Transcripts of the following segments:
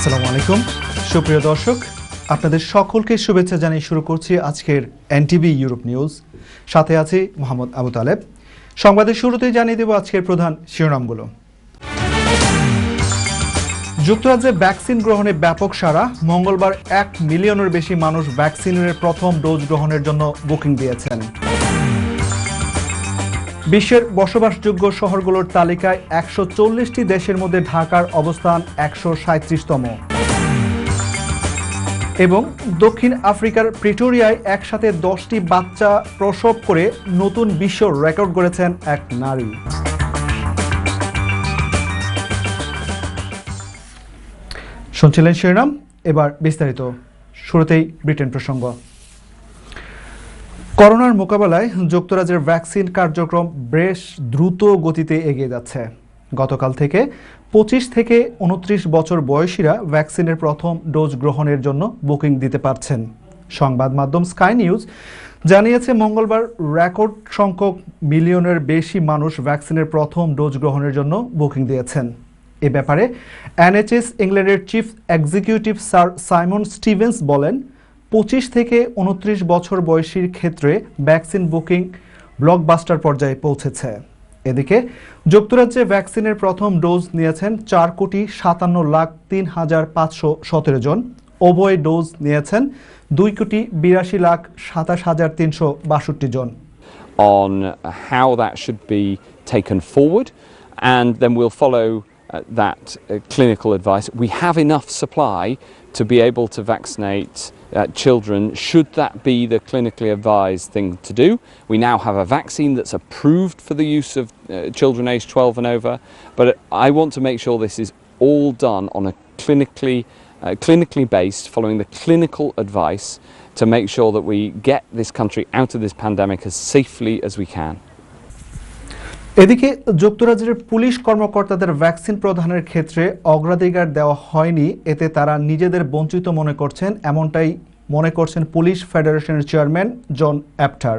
আসসালামু আলাইকুম সুপ্রিয় দর্শক, আপনাদের সকলকে শুভেচ্ছা জানিয়ে শুরু করছি আজকের এনটিভি ইউরোপ নিউজ। সাথে আছি মোহাম্মদ আবু তালেব। সংবাদের শুরুতেই জানিয়ে দেব আজকের প্রধান শিরোনামগুলো। যুক্তরাজ্যে ভ্যাকসিন গ্রহণে ব্যাপক সাড়া। মঙ্গলবার 1 মিলিয়নের বেশি মানুষ ভ্যাকসিনের প্রথম ডোজ গ্রহণের জন্য বুকিং দিয়েছেন। বিশ্বের বসবাসযোগ্য শহরগুলোর তালিকায় 140টি দেশের মধ্যে ঢাকার অবস্থান 137তম। এবং দক্ষিণ আফ্রিকার প্রিটোরিয়ায় একসাথে 10টি বাচ্চা প্রসব করে নতুন বিশ্ব রেকর্ড গড়েছেন এক নারী। শুনছিলেন শিরোনাম, এবার বিস্তারিত। শুরুতেই ব্রিটেন প্রসঙ্গ। করোনার মোকাবেলায় যুক্তরাজ্যের ভ্যাকসিন কার্যক্রম বেশ দ্রুত গতিতে এগিয়ে যাচ্ছে। গতকাল থেকে 25 থেকে 29 বছর বয়সীরা ভ্যাকসিনের প্রথম ডোজ গ্রহণের জন্য বুকিং দিতে পারছেন। সংবাদ মাধ্যম স্কাই নিউজ জানিয়েছে মঙ্গলবার রেকর্ড সংখ্যক মিলিয়নের বেশি মানুষ ভ্যাকসিনের প্রথম ডোজ গ্রহণের জন্য বুকিং দিয়েছেন। এ ব্যাপারে NHS ইংল্যান্ডের chief executive sir Simon Stevens বলেন, 25 থেকে 29 বছর বয়সীর ক্ষেত্রে ভ্যাকসিন বুকিং ব্লকবাস্টার পর্যায়ে পৌঁছেছে। এদিকে যুক্তরাজ্যে ভ্যাকসিনের প্রথম ডোজ নিয়েছেন 4,57,03,517 জন। উভয় ডোজ নিয়েছেন 2,82,27,362 জন। On how that should be taken forward, and then we'll follow that clinical advice. We have enough supply to be able to vaccinate children, should that be the clinically advised thing to do. We now have a vaccine that's approved for the use of children aged 12 and over, but I want to make sure this is all done on a clinically based, following the clinical advice, to make sure that we get this country out of this pandemic as safely as we can. এদিকে যুক্তরাজ্যের police কর্মকর্তাদের vaccine প্রদানের ক্ষেত্রে অগ্রাধিকার দেওয়া হয়নি, এতে তারা নিজেদের বঞ্চিত মনে করছেন, এমনটাই মনে করছেন পুলিশ ফেডারেশনের চেয়ারম্যান জন অ্যাপ্টার।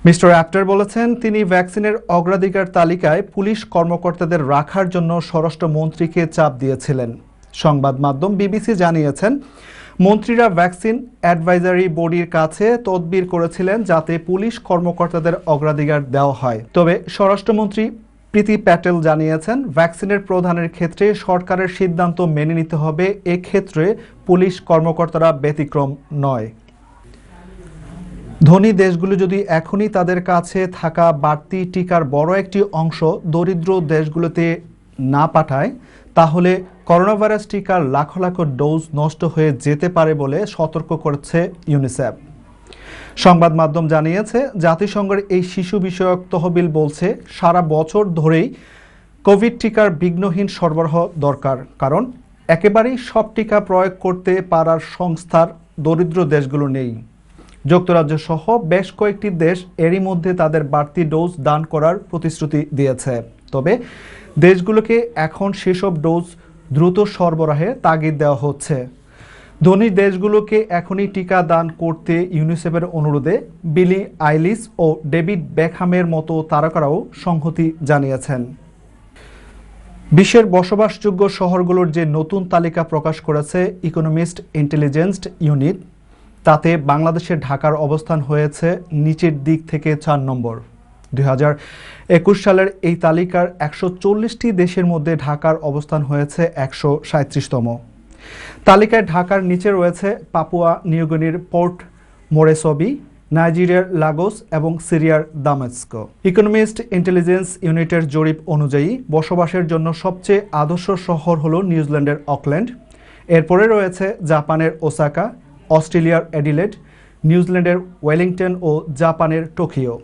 মিস্টার অ্যাপ্টার বলেছেন, তিনি ভ্যাকসিনের অগ্রাধিকার তালিকায় পুলিশ কর্মকর্তাদের রাখার জন্য স্বরাষ্ট্রমন্ত্রীকে চাপ দিয়েছিলেন। সংবাদ মাধ্যম বিবিসি জানিয়েছেন, মন্ত্রীরা ভ্যাকসিন অ্যাডভাইজারি বডির কাছে তদবির করেছিলেন যাতে পুলিশ কর্মকর্তাদের অগ্রাধিকার দেওয়া হয়। তবে স্বরাষ্ট্রমন্ত্রী প্রীতি প্যাটেল জানিয়েছেন, ভ্যাকসিনের প্রদানের ক্ষেত্রে সরকারের সিদ্ধান্ত মেনে নিতে হবে, এক্ষেত্রে পুলিশ কর্মকর্তারা ব্যতিক্রম নয়। ধনী দেশগুলো যদি এখনই তাদের কাছে থাকা বাড়তি টিকার বড় একটি অংশ দরিদ্র দেশগুলোতে না পাঠায়, তাহলে করোনা ভাইরাস টিকার লাখ লাখ ডোজ নষ্ট হয়ে যেতে পারে বলে সতর্ক করেছে ইউনিসেফ। সংবাদ মাধ্যম জানিয়েছে, জাতিসংঘের এই শিশু বিষয়ক তহবিল বলছে, সারা বছর ধরেই কোভিড টিকার বিঘ্নহীন সরবরাহ দরকার, কারণ একেবারেই সব টিকা প্রয়োগ করতে পারার সংস্থার দরিদ্র দেশগুলো নেই। যুক্তরাজ্য সহ বেশ কয়েকটি দেশ এরই মধ্যে তাদের বাড়তি ডোজ দান করার প্রতিশ্রুতি দিয়েছে। তবে দেশগুলোকে এখন সেসব ডোজ দ্রুত সরবরাহে তাগিদ দেওয়া হচ্ছে। ধনী দেশগুলোকে এখনই টিকা দান করতে ইউনিসেফের অনুরোধে বিলি আইলিস ও ডেভিড বেকহামের মতো তারকারাও সংহতি জানিয়েছেন। বিশ্বের বসবাসযোগ্য শহরগুলোর যে নতুন তালিকা প্রকাশ করেছে ইকোনমিস্ট ইন্টেলিজেন্স ইউনিট, তাতে বাংলাদেশের ঢাকার অবস্থান হয়েছে নিচের দিক থেকে 4 নম্বর। 2021 সালের এই তালিকার 140টি দেশের মধ্যে ঢাকার অবস্থান হয়েছে 137তম। তালিকায় ঢাকার নিচে রয়েছে পাপুয়া নিউগিনির পোর্ট মোরেসবি, নাইজেরিয়ার লাগোস এবং সিরিয়ার দামেস্কো। ইকোনমিস্ট ইন্টেলিজেন্স ইউনিটের জরিপ অনুযায়ী বসবাসের জন্য সবচেয়ে আদর্শ শহর হলো নিউজিল্যান্ডের অকল্যান্ড, এরপরে রয়েছে জাপানের ওসাকা, অস্ট্রেলিয়ার অ্যাডিলেড, নিউজিল্যান্ডের ওয়েলিংটন ও জাপানের টোকিও।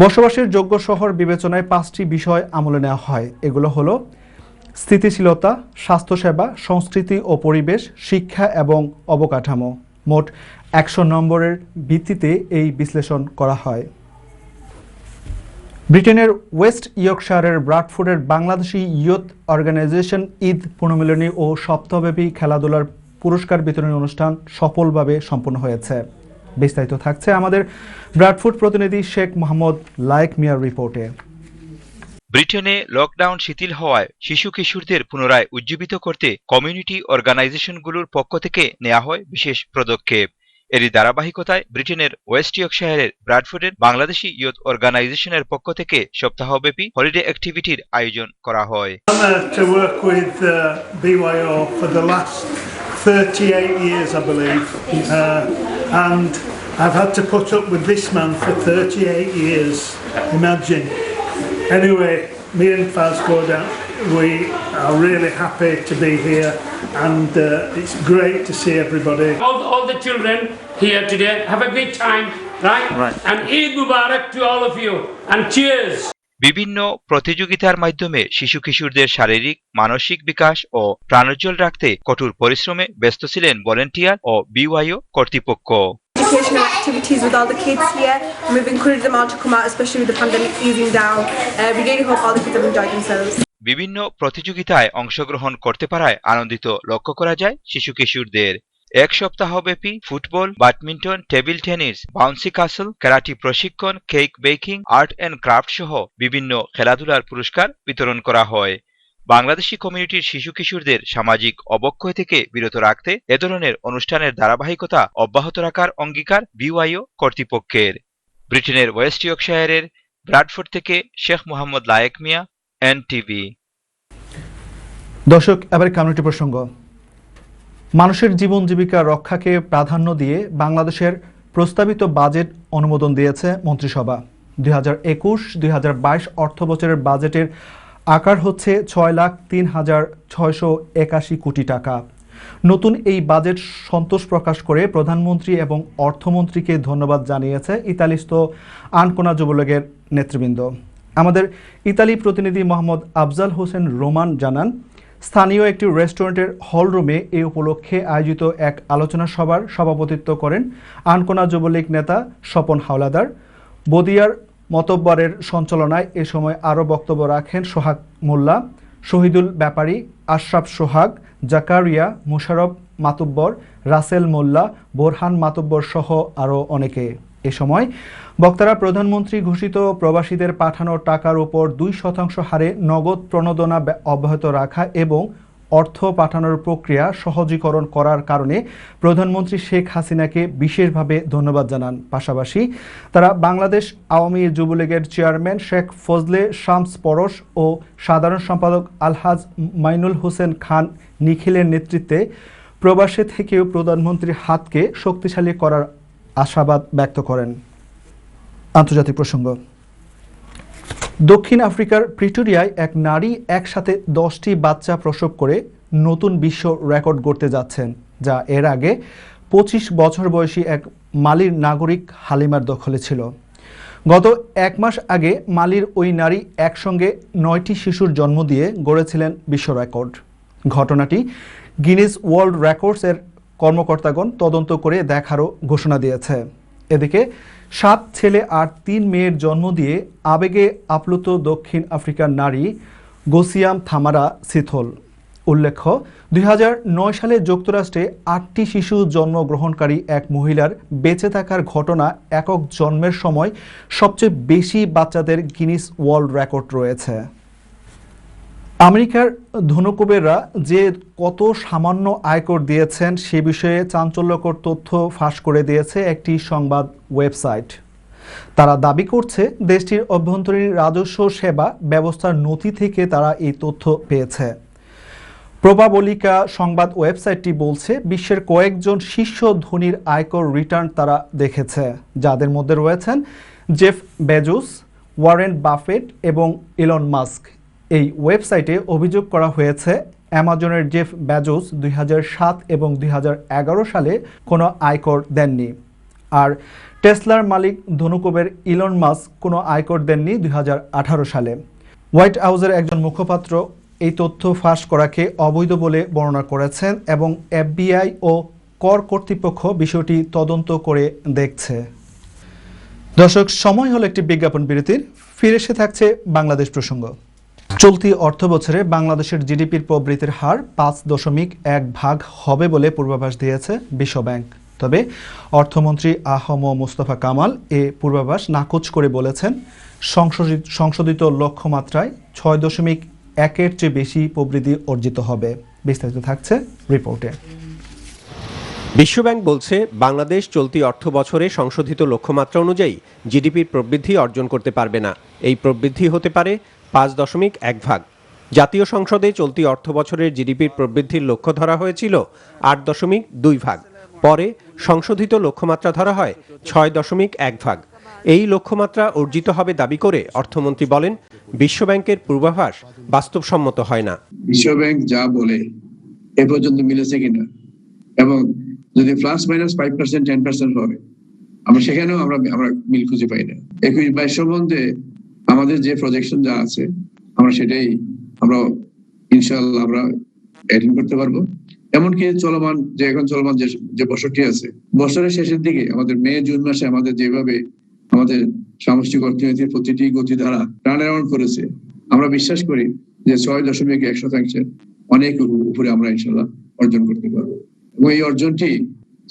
বসবাসের যোগ্য শহর বিবেচনায় 5টি বিষয় আমলে নেওয়া হয়। এগুলো হলো স্থিতিশীলতা, স্বাস্থ্যসেবা, সংস্কৃতি ও পরিবেশ, শিক্ষা এবং অবকাঠামো। মোট 100 নম্বরের ভিত্তিতে এই বিশ্লেষণ করা হয়। ব্রিটেনের ওয়েস্ট ইয়র্কশায়ারের ব্রাডফোর্ডের বাংলাদেশি ইয়ুথ অর্গানাইজেশন ঈদ পুনর্মিলনী ও সপ্তাহব্যাপী খেলাধুলার পুরস্কার বিতরণী অনুষ্ঠান সফলভাবে সম্পন্ন হয়েছে। বিস্তারিত থাকছে আমাদের ব্রাডফোর্ড প্রতিনিধি শেখ মোহাম্মদ লায়েক মিয়ার রিপোর্টে। ব্রিটেনে লকডাউন শিথিল হওয়ায় শিশু কিশোরদের পুনরায় উজ্জীবিত করতে কমিউনিটি অর্গানাইজেশনগুলোর পক্ষ থেকে নেওয়া হয় বিশেষ পদক্ষেপ। এরই ধারাবাহিকতায় ব্রিটেনের ওয়েস্ট ইয়র্কশায়ারের ব্র্যাডফোর্ডের বাংলাদেশি ইয়ুথ অর্গানাইজেশনের পক্ষ থেকে সপ্তাহব্যাপী হলিডে অ্যাক্টিভিটির আয়োজন করা হয়। To work with BYO for the last 38 years, I believe, and I've had to put up with this man for 38 years. Imagine. Anyway, me and Faz Goda, we are really happy to be here, and it's great to see everybody. All the children here today have a great time, right? And Eid Mubarak to all of you, and cheers. বিভিন্ন প্রতিযোগিতার মাধ্যমে শিশু কিশোরদের শারীরিক মানসিক বিকাশ ও প্রাণোজ্জ্বল রাখতে কঠোর পরিশ্রমে ব্যস্ত ছিলেন ভলেন্টিয়ার ও বিওয়াইও কর্তৃপক্ষ। Educational activities with all the kids here, and we've encouraged them all to come out, especially with the pandemic easing down. We really hope all the kids have enjoyed themselves. বিভিন্ন প্রতিযোগিতায় অংশগ্রহণ করতে পারায় আনন্দিত লক্ষ্য করা যায় শিশু কিশোরদের। এক সপ্তাহব্যাপী football, badminton, table tennis, bouncy castle, karate প্রশিক্ষণ, cake baking, art and craft সহ বিভিন্ন খেলাধুলার পুরস্কার বিতরণ করা হয়। বাংলাদেশি কমিউনিটির শিশু কিশোরদের সামাজিক অবক্ষয় থেকে বিরত রাখতে এ ধরনের অনুষ্ঠানের ধারাবাহিকতা অব্যাহত রাখার অঙ্গীকার বিওয়াইও কর্তৃপক্ষের। ব্রিটেনের ওয়েস্ট ইয়র্কশায়ারের ব্র্যাডফোর্ড থেকে শেখ মোহাম্মদ লায়েক মিয়া, NTV। দর্শক, এবার কমিউনিটি প্রসঙ্গ। মানুষের জীবন জীবিকা রক্ষাকে প্রাধান্য দিয়ে বাংলাদেশের প্রস্তাবিত বাজেট অনুমোদন দিয়েছে মন্ত্রিসভা। 2021-2022 অর্থবছরের বাজেটের আকার হচ্ছে 6,03,681 কোটি টাকা। নতুন এই বাজেট সন্তোষ প্রকাশ করে প্রধানমন্ত্রী এবং অর্থমন্ত্রীকে ধন্যবাদ জানিয়েছে ইতালিস্থ আনকোনা যুবলীগের নেতৃবৃন্দ। আমাদের ইতালি প্রতিনিধি মোহাম্মদ আফজাল হোসেন রোমান জানান, স্থানীয় একটি রেস্টুরেন্টের হলরুমে এই উপলক্ষে আয়োজিত এক আলোচনা সভার সভাপতিত্ব করেন আনকোনা যুবলীগ নেতা স্বপন হাওলাদার। বদিয়ার মতব্বরের সঞ্চালনায় এ সময় আরও বক্তব্য রাখেন সোহাগ মোল্লা, শহীদুল ব্যাপারী, আশরাফ সোহাগ, জাকারিয়া, মুশারফ মাতুব্বর, রাসেল মোল্লা, বোরহান মাতুব্বর সহ আরও অনেকে। এ সময় বক্তারা প্রধানমন্ত্রী ঘোষিত প্রবাসীদের পাঠানো টাকার উপর 2% হারে নগদ প্রণোদনা অব্যাহত রাখা এবং অর্থ পাঠানোর প্রক্রিয়া সহজীকরণ করার কারণে প্রধানমন্ত্রী শেখ হাসিনাকে বিশেষভাবে ধন্যবাদ জানান। পাশাপাশি তারা বাংলাদেশ আওয়ামী যুবলীগের চেয়ারম্যান শেখ ফজলে শামস পরশ ও সাধারণ সম্পাদক আলহাজ মাইনুল হোসেন খান নিখিলের নেতৃত্বে প্রবাসে থেকেও প্রধানমন্ত্রীর হাতকে শক্তিশালী করার আশাবাদ ব্যক্ত করেন। আন্তর্জাতিক প্রসঙ্গ। দক্ষিণ আফ্রিকার প্রিটোরিয়ায় এক নারী একসাথে 10টি বাচ্চা প্রসব করে নতুন বিশ্ব রেকর্ড গড়তে যাচ্ছেন, যা এর আগে 25 বছর বয়সী এক মালির নাগরিক হালিমার দখলে ছিল। গত 1 মাস আগে মালির ওই নারী একসঙ্গে 9টি শিশুর জন্ম দিয়ে গড়েছিলেন বিশ্ব রেকর্ড। ঘটনাটি গিনেস ওয়ার্ল্ড রেকর্ডসের কর্মকর্তাগণ তদন্ত করে দেখারও ঘোষণা দিয়েছে। এদিকে 7 ছেলে আর 3 মেয়ের জন্ম দিয়ে আবেগে আপ্লুত দক্ষিণ আফ্রিকার নারী গোসিয়াম থামারা সিথল। উল্লেখ্য, 2009 সালে যুক্তরাষ্ট্রে 8টি শিশু জন্মগ্রহণকারী এক মহিলার বেঁচে থাকার ঘটনা একক জন্মের সময় সবচেয়ে বেশি বাচ্চাদের গিনেস ওয়ার্ল্ড রেকর্ড রয়েছে। আমেরিকার ধনকুবেররা যে কত সামান্য আয়কর দিয়েছেন সে বিষয়ে চাঞ্চল্যকর তথ্য ফাঁস করে দিয়েছে একটি সংবাদ ওয়েবসাইট। তারা দাবি করছে দেশটির অভ্যন্তরীণ রাজস্ব সেবা ব্যবস্থার নথি থেকে তারা এই তথ্য পেয়েছে। প্রবাবলিকা সংবাদ ওয়েবসাইটটি বলছে বিশ্বের কয়েকজন শীর্ষ ধনীর আয়কর রিটার্ন তারা দেখেছে, যাদের মধ্যে রয়েছেন জেফ বেজোস, ওয়ারেন বাফেট এবং ইলন মাস্ক। এই ওয়েবসাইটে অভিযোগ করা হয়েছে অ্যামাজনের জেফ বেজোস 2007 এবং 2011 সালে কোনো আয়কর দেননি, আর টেসলার মালিক ধনুকুবের ইলন মাস্ক কোনো আয়কর দেননি 2018 সালে। হোয়াইট হাউসের একজন মুখপাত্র এই তথ্য ফাঁস করাকে অবৈধ বলে বর্ণনা করেছেন এবং FBI ও কর কর্তৃপক্ষ বিষয়টি তদন্ত করে দেখছে। দর্শক, সময় হলো একটি বিজ্ঞাপন বিরতির। ফিরে এসে থাকছে বাংলাদেশ প্রসঙ্গ। চলতি অর্থবছরে বাংলাদেশের জিডিপির প্রবৃদ্ধির হার 5.1% হবে বলে পূর্বাভাস দিয়েছে বিশ্বব্যাংক। তবে অর্থমন্ত্রী আ.হ.ম মুস্তফা কামাল এ পূর্বাভাস নাকচ করে বলেছেন, সংশোধিত লক্ষ্যমাত্রায় 6.1-এর চেয়ে বেশি প্রবৃদ্ধি অর্জিত হবে। বিস্তারিত থাকছে রিপোর্টে। বিশ্বব্যাংক বলছে, বাংলাদেশ চলতি অর্থ বছরে সংশোধিত লক্ষ্যমাত্রা অনুযায়ী জিডিপির প্রবৃদ্ধি অর্জন করতে পারবে না। এই প্রবৃদ্ধি হতে পারে 5.1%। জাতীয় সংসদে চলতি অর্থ বছরের জিডিপির প্রবৃদ্ধির লক্ষ্য ধরা হয়েছিল 8.2%। পরে সংশোধিত লক্ষ্যমাত্রা ধরা হয় 6.1%। এই লক্ষ্যমাত্রা অর্জিত হবে দাবি করে অর্থমন্ত্রী বলেন, বিশ্বব্যাংকের পূর্বাভাস বাস্তবসম্মত হয় না। বিশ্বব্যাংক যা বলে এ পর্যন্ত মিলেছে কিনা, এবং যদি +-5% 10% হয়, আমরা সেখানেও আমরা মিল খুঁজে পাই না। 21-22 সম্বন্ধে আমাদের যে প্রজেকশন যা আছে, আমরা সেটাই ইনশাআল্লাহ আমরা অ্যাটেন্ড করতে পারবো। এমনকি এখন চলমান যে বছরটি আছে, বছরের শেষের দিকে আমাদের মে-জুন মাসে আমাদের যেভাবে আমাদের সামষ্টিক অর্থনীতির প্রতিটি গতিধারা টার্ন অ্যারাউন্ড করেছে, আমরা বিশ্বাস করি যে 6.1% অনেক উপরে আমরা ইনশাআল্লাহ অর্জন করতে পারবো, এবং এই অর্জনটি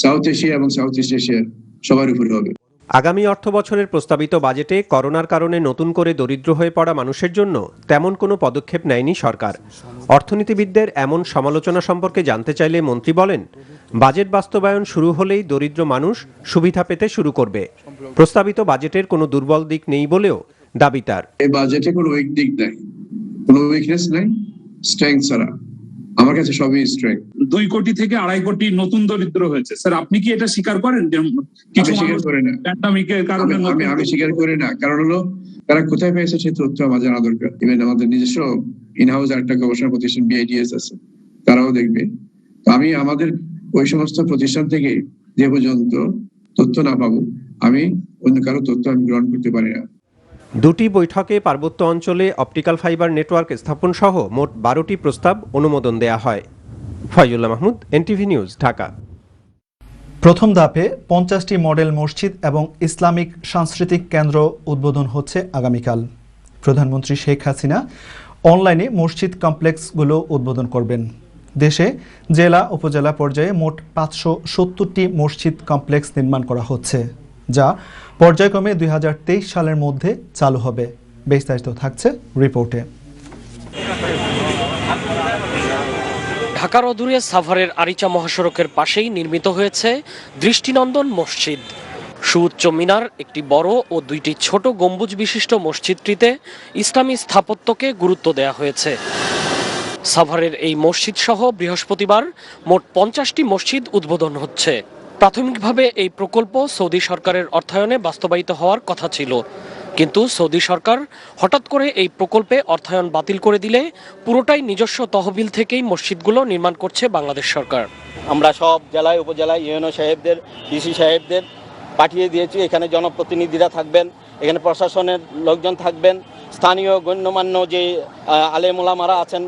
সাউথ এশিয়া এবং সাউথ ইস্ট এশিয়ার সবার উপরে হবে। আগামী অর্থ বছরের প্রস্তাবিত বাজেটে করোনার কারণে নতুন করে দরিদ্র হয়ে পড়া মানুষের জন্য তেমন কোনো পদক্ষেপ নেয়নি সরকার। অর্থনীতিবিদদের এমন সমালোচনা সম্পর্কে জানতে চাইলে মন্ত্রী বলেন, বাজেট বাস্তবায়ন শুরু হলেই দরিদ্র মানুষ সুবিধা পেতে শুরু করবে। প্রস্তাবিত বাজেটের কোনো দুর্বল দিক নেই বলেও দাবি তার। এই বাজেটে কোনো উইক দিক নাই, কোনো উইকনেস নাই, স্ট্রেংথ ছাড়া আমার কাছে সবই স্ট্রেংথ। 2 কোটি থেকে 2.5 কোটি নতুন দরিদ্র হয়েছে। স্যার, আপনি কি এটা স্বীকার করেন যে কিছু স্বীকার করে না? প্যান্ডামিকের কারণে আমি স্বীকার করি না। কারণ হলো, তারা কোথায় পেয়েছে সেই তথ্য আমার জানা দরকার। ইভেন আমাদের নিজস্ব ইনহাউস একটা গবেষণা প্রতিষ্ঠান BITS আছে, তারাও দেখবে। আমি আমাদের ওই সমস্ত প্রতিষ্ঠান থেকে যে পর্যন্ত তথ্য না পাবো, আমি অন্য কারো তথ্য আমি গ্রহণ করতে পারি না। দুটি বৈঠকে পার্বত্য অঞ্চলে অপটিক্যাল ফাইবার নেটওয়ার্ক স্থাপন সহ মোট 12টি প্রস্তাব অনুমোদন দেয়া হয়। Faizullah Mahmud, NTV news, Dhaka. প্রথম ধাপে 50টি মডেল মসজিদ এবং ইসলামিক সাংস্কৃতিক কেন্দ্র উদ্বোধন হচ্ছে আগামীকাল। প্রধানমন্ত্রী শেখ হাসিনা অনলাইনে মসজিদ কমপ্লেক্সগুলো উদ্বোধন করবেন। দেশে জেলা উপজেলা পর্যায়ে মোট 570টি মসজিদ কমপ্লেক্স নির্মাণ করা হচ্ছে, যা পর্যায়ক্রমে 2023 সালের মধ্যে চালু হবে। বিস্তারিত থাকছে রিপোর্টে। ঢাকার অদূরে সাভারের আরিচা মহাসড়কের পাশেই নির্মিত হয়েছে দৃষ্টিনন্দন মসজিদ। সুউচ্চ মিনার, একটি বড় ও 2টি ছোট গম্বুজ বিশিষ্ট মসজিদটিতে ইসলামী স্থাপত্যকে গুরুত্ব দেওয়া হয়েছে। সাভারের এই মসজিদ সহ বৃহস্পতিবার মোট 50টি মসজিদ উদ্বোধন হচ্ছে। প্রাথমিকভাবে এই প্রকল্প সৌদি সরকারের অর্থায়নে বাস্তবায়িত হওয়ার কথা ছিল, কিন্তু সৌদি সরকার হঠাৎ করে এই প্রকল্পে অর্থায়ন বাতিল করে দিলে পুরোটাই নিজস্ব তহবিল থেকেই মসজিদগুলো নির্মাণ করছে বাংলাদেশ সরকার। আমরা সব জেলায় উপজেলায় ইউএনও সাহেবদের, ডিসি সাহেবদের পাঠিয়ে দিয়েছি। এখানে জনপ্রতিনিধিরা থাকবেন, এখানে প্রশাসনের লোকজন থাকবেন, স্থানীয় গণ্যমান্য যে আলেম ওলামারা আছেন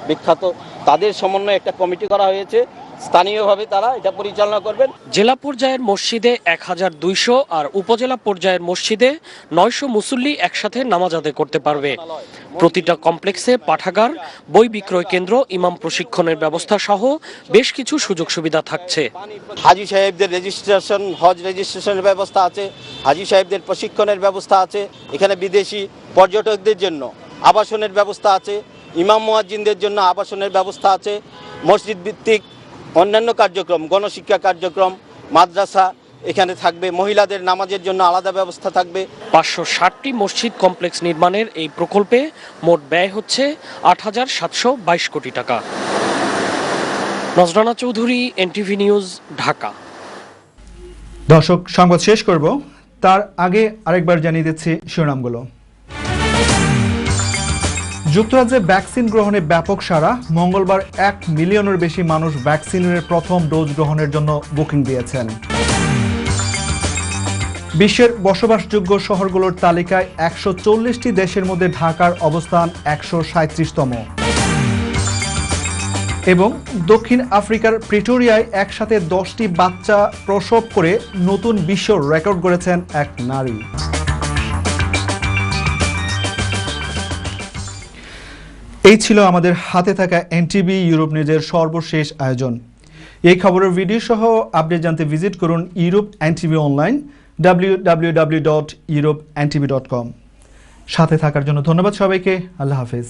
বিখ্যাত, তাদের সমন্বয়ে একটা কমিটি করা হয়েছে। স্থানীয়ভাবে তারা এটা পরিচালনা করবেন। জেলা পর্যায়ের মসজিদে 1200 আর উপজেলা পর্যায়ের মসজিদে 900 মুসল্লি একসাথে নামাজ আদায় করতে পারবে। প্রতিটা কমপ্লেক্সে পাঠাগার, বই বিক্রয় কেন্দ্র, ইমাম প্রশিক্ষণের ব্যবস্থা সহ বেশ কিছু সুযোগ সুবিধা থাকছে। হাজি সাহেবদের রেজিস্ট্রেশন, হজ রেজিস্ট্রেশনের ব্যবস্থা আছে, হাজি সাহেবদের প্রশিক্ষণের ব্যবস্থা আছে, এখানে বিদেশি পর্যটকদের জন্য আবাসনের ব্যবস্থা আছে, ইমাম মুয়াজ্জিনদের জন্য আবাসনের ব্যবস্থা আছে, মসজিদ ভিত্তিক অন্যান্য কার্যক্রম, গণশিক্ষা কার্যক্রম, মাদ্রাসা এখানে থাকবে, মহিলাদের নামাজের জন্য আলাদা ব্যবস্থা থাকবে। 560টি মসজিদ কমপ্লেক্স নির্মাণের এই প্রকল্পে মোট ব্যয় হচ্ছে 8,722 কোটি টাকা। নজরানা চৌধুরী, NTV নিউজ, ঢাকা। দর্শক, সংবাদ শেষ করব, তার আগে আরেকবার জানিয়ে দিচ্ছি শিরোনামগুলো। যুক্তরাজ্যে ভ্যাকসিন গ্রহণে ব্যাপক সাড়া। মঙ্গলবার 1 মিলিয়নের বেশি মানুষ ভ্যাকসিনের প্রথম ডোজ গ্রহণের জন্য বুকিং দিয়েছেন। বিশ্বের বসবাসযোগ্য শহরগুলোর তালিকায় 140টি দেশের মধ্যে ঢাকার অবস্থান 137তম। এবং দক্ষিণ আফ্রিকার প্রিটোরিয়ায় একসাথে 10টি বাচ্চা প্রসব করে নতুন বিশ্ব রেকর্ড গড়েছেন এক নারী। এই ছিল আমাদের হাতে থাকা NTV ইউরোপ নিউজের সর্বশেষ আয়োজন। এই খবরের ভিডিও সহ আপডেট জানতে ভিজিট করুন ইউরোপ এনটিভি অনলাইন www.europeantv.com। সাথে থাকার জন্য ধন্যবাদ সবাইকে। আল্লাহ হাফেজ।